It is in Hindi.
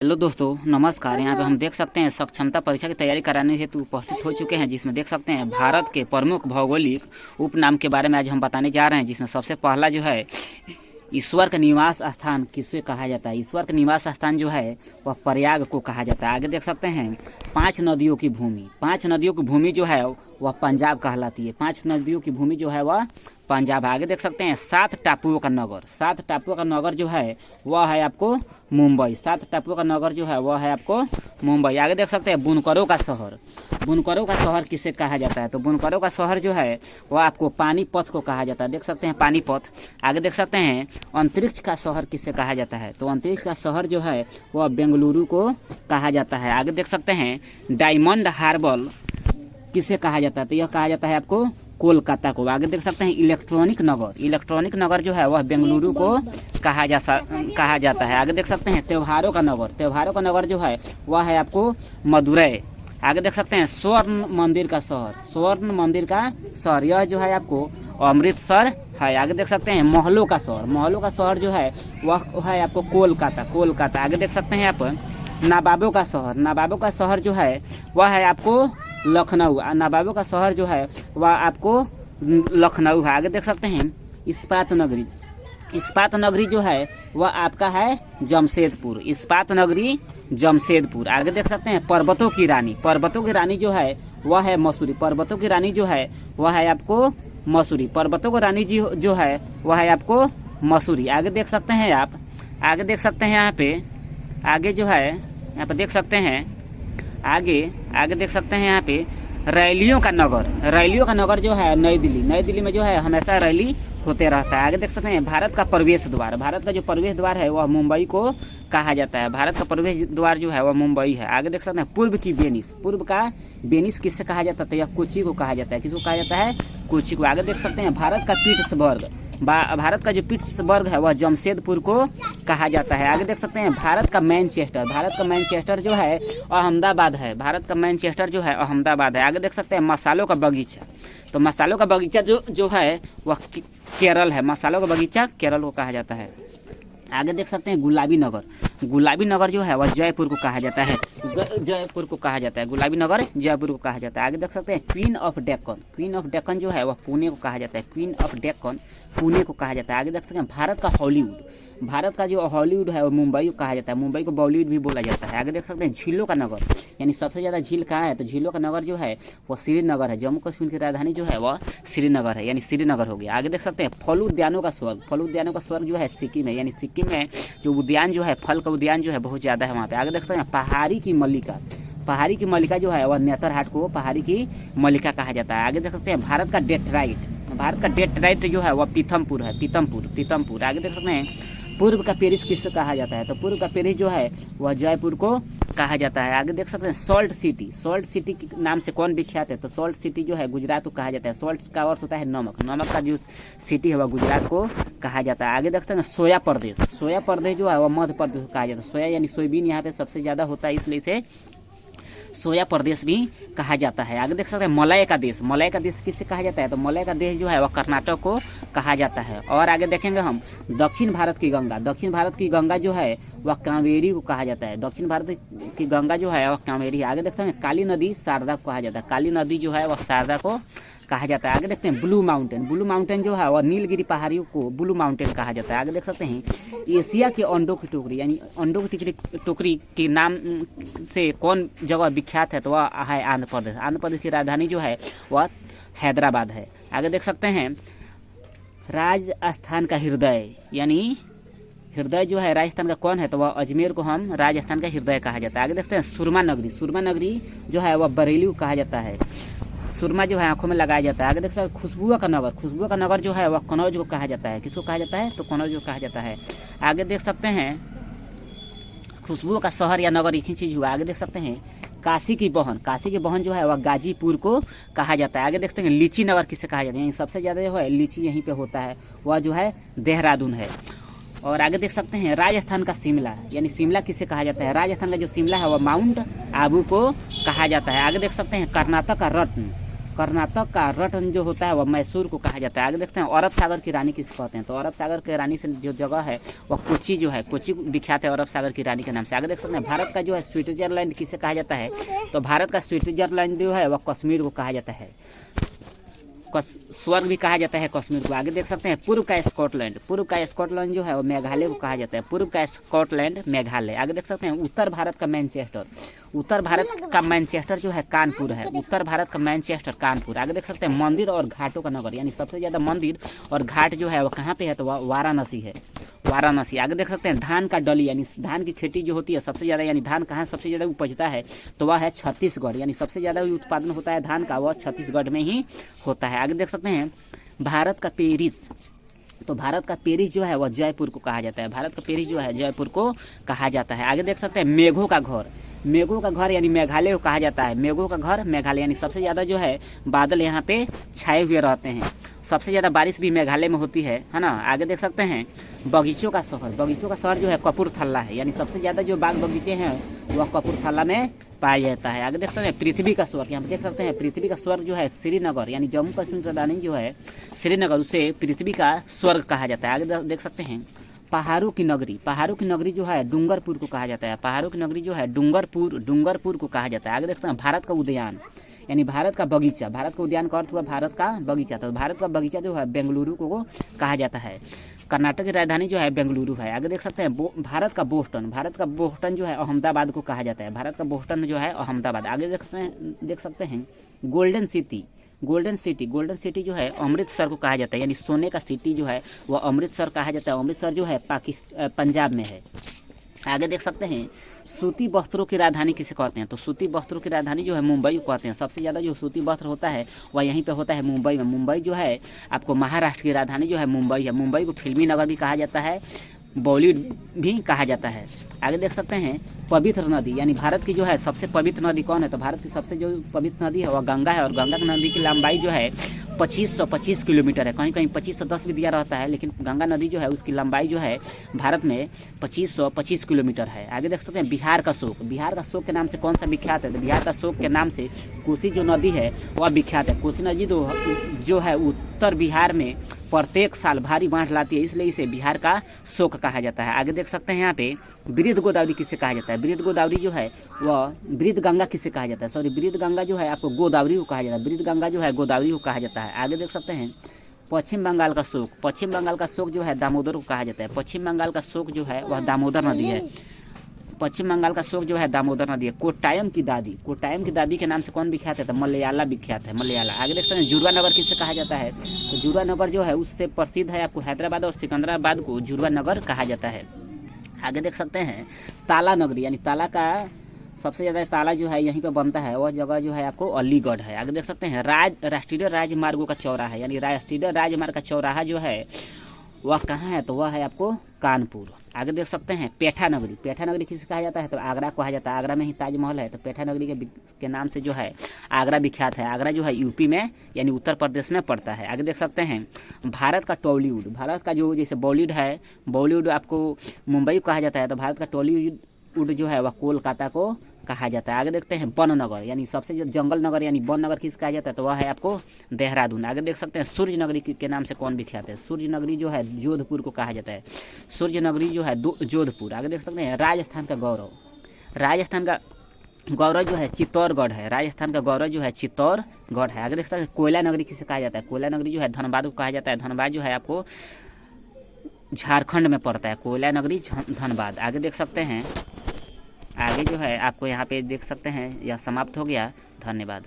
हेलो दोस्तों, नमस्कार। यहाँ पे हम देख सकते हैं सक्षमता परीक्षा की तैयारी कराने हेतु उपस्थित हो चुके हैं, जिसमें देख सकते हैं भारत के प्रमुख भौगोलिक उपनाम के बारे में आज हम बताने जा रहे हैं। जिसमें सबसे पहला जो है ईश्वर का निवास स्थान किसे कहा जाता है। ईश्वर का निवास स्थान जो है वह प्रयाग को कहा जाता है। आगे देख सकते हैं 5 नदियों की भूमि। 5 नदियों की भूमि जो है वह पंजाब कहलाती है। 5 नदियों की भूमि जो है वह पंजाब। आगे देख सकते हैं 7 टापुओं का नगर। 7 टापुओं का नगर जो है वह है आपको मुंबई। 7 टापुओं का नगर जो है वह है आपको मुंबई। आगे देख सकते हैं बुनकरों का शहर। बुनकरों का शहर किसे कहा जाता है, तो बुनकरों का शहर जो है वह आपको पानीपत को कहा जाता है। देख सकते हैं पानीपत। आगे देख सकते हैं अंतरिक्ष का शहर किसे कहा जाता है, तो अंतरिक्ष का शहर जो है वह बेंगलुरु को कहा जाता है। आगे देख सकते हैं डायमंड हार्बर किसे कहा जाता है, तो यह कहा जाता है आपको कोलकाता को। आगे देख सकते हैं इलेक्ट्रॉनिक नगर। इलेक्ट्रॉनिक नगर जो है वह बेंगलुरु को कहा जाता है। आगे देख सकते हैं त्योहारों का नगर। त्योहारों का नगर जो है वह है आपको मदुरई। आगे देख सकते हैं स्वर्ण मंदिर का शहर। स्वर्ण मंदिर का शहर यह जो है आपको अमृतसर है। आगे देख सकते हैं महलों का शहर। महलों का शहर जो है वह है आपको कोलकाता। आगे देख सकते हैं आप नवाबों का शहर। नवाबों का शहर जो है वह है आपको लखनऊ। नवाबों का शहर जो है वह आपको लखनऊ है। आगे देख सकते हैं इस्पात नगरी। इस्पात नगरी जो है वह आपका है जमशेदपुर। इस्पात नगरी जमशेदपुर। आगे देख सकते हैं पर्वतों की रानी। पर्वतों की रानी जो है वह है मसूरी। पर्वतों की रानी जो है वह है आपको मसूरी। पर्वतों की रानी जी जो है वह है आपको मसूरी। आगे देख सकते हैं आप, आगे देख सकते हैं यहाँ पे, आगे जो है यहाँ पे देख सकते हैं आगे देख सकते हैं यहाँ पे रैलियों का नगर। रैलियों का नगर जो है नई दिल्ली। नई दिल्ली में जो है हमेशा रैली होते रहता है। आगे देख सकते हैं भारत का प्रवेश द्वार। भारत का जो प्रवेश द्वार है वह मुंबई को कहा जाता है। भारत का प्रवेश द्वार जो है वह मुंबई है। आगे देख सकते हैं पूर्व की वेनिस। पूर्व का वेनिस किससे कहा जाता है, तो यह कोची को कहा जाता है। किसको कहा जाता है, कोची को। आगे देख सकते हैं भारत का पीट्सबर्ग। भारत का जो पीट्सबर्ग है वह जमशेदपुर को कहा जाता है। आगे देख सकते हैं भारत का मैनचेस्टर। भारत का मैनचेस्टर जो है अहमदाबाद है। भारत का मैनचेस्टर जो है अहमदाबाद है। आगे देख सकते हैं मसालों का बगीचा। तो मसालों का बगीचा जो है वह केरल है। मसालों का बगीचा केरल को कहा जाता है। आगे देख सकते हैं गुलाबी नगर। गुलाबी नगर जो है वह जयपुर को कहा जाता है। जयपुर को कहा जाता है। गुलाबी नगर जयपुर को कहा जाता है। आगे देख सकते हैं queen of Deccan. Queen of Deccan जो है वह पुणे को कहा जाता है। क्वीन ऑफ डेक्कन पुणे को कहा जाता है। आगे देख सकते हैं भारत का हॉलीवुड। भारत का जो हॉलीवुड है वो मुंबई को कहा जाता है। मुंबई को बॉलीवुड भी बोला जाता है। आगे देख सकते हैं झीलों का नगर, यानी सबसे ज़्यादा झील कहाँ है, तो झीलों का नगर जो है वो श्रीनगर है। जम्मू कश्मीर की राजधानी जो है वह श्रीनगर है, यानी श्रीनगर हो गया। आगे देख सकते हैं फल उद्यानों का स्वर्ग। फल उद्यानों का स्वर्ग जो है सिक्किम है, यानी सिक्किम में जो उद्यान जो है फल का उद्यान जो है बहुत ज़्यादा है वहाँ पे। आगे देख सकते हैं पहाड़ी की मल्लिका। पहाड़ी की मल्लिका जो है वह नेतरहाट को पहाड़ी की मल्लिका कहा जाता है। आगे देख सकते हैं भारत का डेट्राइट। भारत का डेट्राइट जो है वह पीथमपुर है। पीथमपुर। आगे देख सकते हैं पूर्व का पेरिस किससे कहा जाता है, तो पूर्व का पेरिस जो है वह जयपुर को कहा जाता है। आगे देख सकते हैं सॉल्ट सिटी। सॉल्ट सिटी के नाम से कौन विख्यात है, तो सॉल्ट सिटी जो है गुजरात को कहा जाता है। सॉल्ट का अर्थ होता है नमक। नमक का जो सिटी है वह गुजरात को कहा जाता है। आगे देखते हैं सोया प्रदेश। सोया प्रदेश जो है वह मध्य प्रदेश को कहा जाता है। सोया यानी सोयाबीन यहाँ पे सबसे ज़्यादा होता है, इसलिए इसे सोया प्रदेश भी कहा जाता है। आगे देख सकते हैं मलय का देश। मलय का देश किससे कहा जाता है, तो मलय का देश जो है वह कर्नाटक को कहा जाता है। और आगे देखेंगे हम दक्षिण भारत की गंगा। दक्षिण भारत की गंगा जो है वह कावेरी को कहा जाता है। दक्षिण भारत की गंगा जो है वह कावेरी। आगे देखते हैं काली नदी शारदा को कहा जाता है। काली नदी जो है वह शारदा को कहा जाता है। आगे देखते हैं ब्लू माउंटेन। ब्लू माउंटेन जो है वह नीलगिरी पहाड़ियों को ब्लू माउंटेन कहा जाता है। आगे देख सकते हैं एशिया के अंडों की टोकरी, यानी अंडों की टोकरी के नाम से कौन जगह विख्यात है, तो वह है आंध्र प्रदेश। आंध्र प्रदेश की राजधानी जो है वह हैदराबाद है। आगे देख सकते हैं राजस्थान का हृदय, यानी हृदय जो है राजस्थान का कौन है, तो वह अजमेर को हम राजस्थान का हृदय कहा जाता है। आगे देखते हैं सुरमा नगरी। सुरमा नगरी जो है वह बरेली को कहा जाता है। सुरमा जो है आंखों में लगाया जाता है। आगे देख सकते हैं खुशबुआ का नगर। खुशबुआ का नगर जो है वह कनौज को कहा जाता है। किसको कहा जाता है, तो कनौज को कहा जाता है। आगे देख सकते हैं खुशबुआ का शहर या नगर एक ही चीज़ हुआ। आगे देख सकते हैं काशी की बहन। काशी की बहन जो है वह गाजीपुर को कहा जाता है। आगे देखते हैं लीची नगर किसे कहा जाता है, यानी सबसे ज़्यादा जो है लीची यहीं पे होता है, वह जो है देहरादून है। और आगे देख सकते हैं राजस्थान का शिमला, यानी शिमला किसे कहा जाता है, राजस्थान का जो शिमला है वह माउंट आबू को कहा जाता है। आगे देख सकते हैं कर्नाटक का रत्न। कर्नाटक का रत्न जो होता है वह मैसूर को कहा जाता है। आगे देखते हैं अरब सागर की रानी किसे कहते हैं, तो अरब सागर की रानी से जो जगह है वह कोची जो है, कोची विख्यात है अरब सागर की रानी के नाम से। आगे देख सकते हैं भारत का जो है स्विट्जरलैंड किसे कहा जाता है, तो भारत का स्विट्जरलैंड जो है वह कश्मीर को कहा जाता है, स्वर्ग भी कहा जाता है कश्मीर को। आगे देख सकते हैं पूर्व का स्कॉटलैंड, पूर्व का स्कॉटलैंड जो है वो मेघालय को कहा जाता है, पूर्व का स्कॉटलैंड मेघालय। आगे देख सकते हैं उत्तर भारत का मैनचेस्टर, उत्तर भारत का मैनचेस्टर जो है कानपुर है, उत्तर भारत का मैनचेस्टर कानपुर। आगे देख सकते हैं मंदिर और घाटों का नगर, यानी सबसे ज़्यादा मंदिर और घाट जो है वो कहाँ पे है, तो वह वाराणसी है, वाराणसी। आगे देख सकते हैं धान का डली, यानी धान की खेती जो होती है सबसे ज़्यादा, यानी धान कहाँ सबसे ज़्यादा उपजता है, तो वह है छत्तीसगढ़, यानी सबसे ज़्यादा उत्पादन होता है धान का वह छत्तीसगढ़ में ही होता है। आगे देख सकते हैं भारत का पेरिस, तो भारत का पेरिस जो है वह जयपुर को कहा जाता है, भारत का पेरिस जो है जयपुर को कहा जाता है। आगे देख सकते हैं मेघों का घर, मेघों का घर यानी मेघालय को कहा जाता है, मेघों का घर मेघालय, यानी सबसे ज़्यादा जो है बादल यहाँ पे छाए हुए रहते हैं, सबसे ज़्यादा बारिश भी मेघालय में होती है ना। आगे देख सकते हैं बगीचों का शहर, बगीचों का शहर जो है कपूरथला है, यानी सबसे ज़्यादा जो बाग बगीचे हैं वह कपूरथला में पाया जाता है। आगे देख सकते हैं पृथ्वी का स्वर्ग, यहाँ पे देख सकते हैं पृथ्वी का स्वर्ग जो है श्रीनगर, यानी जम्मू कश्मीर राजधानी जो है श्रीनगर, उसे पृथ्वी का स्वर्ग कहा जाता है। आगे देख सकते हैं पहाड़ों की नगरी, पहाड़ों की नगरी जो है डूंगरपुर को कहा जाता है, पहाड़ों की नगरी जो है डूंगरपुर को कहा जाता है। आगे देखते हैं भारत का उद्यान, यानी भारत का बगीचा, भारत का उद्यान का अर्थ हुआ भारत का बगीचा, तो भारत का बगीचा जो है बेंगलुरु को कहा जाता है, कर्नाटक की राजधानी जो है बेंगलुरु है। आगे देख सकते हैं भारत का बोस्टन, भारत का बोस्टन जो है अहमदाबाद को कहा जाता है, भारत का बोस्टन जो है अहमदाबाद। आगे देख सकते हैं गोल्डन सिटी, गोल्डन सिटी जो है अमृतसर को कहा जाता है, यानी सोने का सिटी जो है वह अमृतसर कहा जाता है, अमृतसर जो है पंजाब में है। आगे देख सकते हैं सूती वस्त्रों की राजधानी किसे कहते हैं, तो सूती वस्त्रों की राजधानी जो है मुंबई को कहते हैं, सबसे ज़्यादा जो सूती वस्त्र होता है वह यहीं पे होता है मुंबई में। मुंबई जो है आपको महाराष्ट्र की राजधानी जो है मुंबई है, मुंबई को फिल्मी नगर भी कहा जाता है, बॉलीवुड भी कहा जाता है। आगे देख सकते हैं पवित्र नदी, यानी भारत की जो है सबसे पवित्र नदी कौन है, तो भारत की सबसे जो पवित्र नदी है वह गंगा है, और गंगा की नदी की लंबाई जो है 2525 किलोमीटर है, कहीं कहीं 2510 भी दिया रहता है, लेकिन गंगा नदी जो है उसकी लंबाई जो है भारत में 2525 किलोमीटर है। आगे देख सकते हैं बिहार का शोक, बिहार का शोक के नाम से कौन सा विख्यात है, तो बिहार का शोक के नाम से कोसी जो नदी है वह विख्यात है। कोसी नदी जो है उत्तर बिहार में प्रत्येक साल भारी बाढ़ लाती है, इसलिए इसे बिहार का शोक कहा जाता है। आगे देख सकते हैं यहाँ पे वृद्ध गोदावरी किसे कहा जाता है, वृद्ध गोदावरी जो है वह वृद्ध गंगा किसे कहा जाता है, सॉरी वृद्ध गंगा जो है आपको गोदावरी को कहा जाता है, वृद्ध गंगा जो है गोदावरी को कहा जाता है। आगे देख सकते हैं पश्चिम बंगाल का शोक, पश्चिम बंगाल का शोक जो है दामोदर को कहा जाता है, पश्चिम बंगाल का शोक जो है वह दामोदर नदी है, पश्चिम बंगाल का शोक जो है दामोदर नदी है। कोट्टायम की दादी, कोट्टायम की दादी के नाम से कौन विख्यात है, तो मलयाला विख्यात है, मलयाला। आगे देखते हैं जुड़वा नगर किसे कहा जाता है, तो जुड़वा नगर जो है उससे प्रसिद्ध है आपको हैदराबाद और सिकंदराबाद को जुड़वा नगर कहा जाता है। आगे देख सकते हैं ताला नगरी, यानी ताला का सबसे ज़्यादा ताला जो है यहीं पे बनता है, वह जगह जो है आपको अलीगढ़ है। आगे देख सकते हैं राष्ट्रीय राजमार्गों का चौराहा, यानी राष्ट्रीय राजमार्ग का चौराहा जो है वह कहाँ है, तो वह है आपको कानपुर। आगे देख सकते हैं पेठा नगरी, पेठा नगरी किसे कहा जाता है, तो आगरा कहा जाता है, आगरा में ही ताजमहल है, तो पेठा नगरी के नाम से जो है आगरा विख्यात है। आगरा जो है यूपी में यानी उत्तर प्रदेश में पड़ता है। आगे देख सकते हैं भारत का टॉलीवुड, भारत का जो जैसे बॉलीवुड है, बॉलीवुड आपको मुंबई को कहा जाता है, तो भारत का टॉलीवुड जो है वह कोलकाता को कहा जाता है। आगे देखते हैं वन नगर, यानी सबसे जंगल नगर यानी वन नगर किस कहा जाता है, तो वह है आपको देहरादून। आगे देख सकते हैं सूर्य नगरी के नाम से कौन विख्यात है, सूर्य नगरी जो है जोधपुर को कहा जाता है, सूर्य नगरी जो है जोधपुर। आगे देख सकते हैं राजस्थान का गौरव, राजस्थान का गौरव जो है चित्तौड़गढ़ है, राजस्थान का गौरव जो है चित्तौड़गढ़ है। आगे देख सकते हैं कोयला नगरी किसे कहा जाता है, कोयला नगरी जो है धनबाद को कहा जाता है, धनबाद जो है आपको झारखंड में पड़ता है, कोयला नगरी धनबाद। आगे देख सकते हैं आगे जो है आपको यहाँ पे देख सकते हैं यह समाप्त हो गया। धन्यवाद।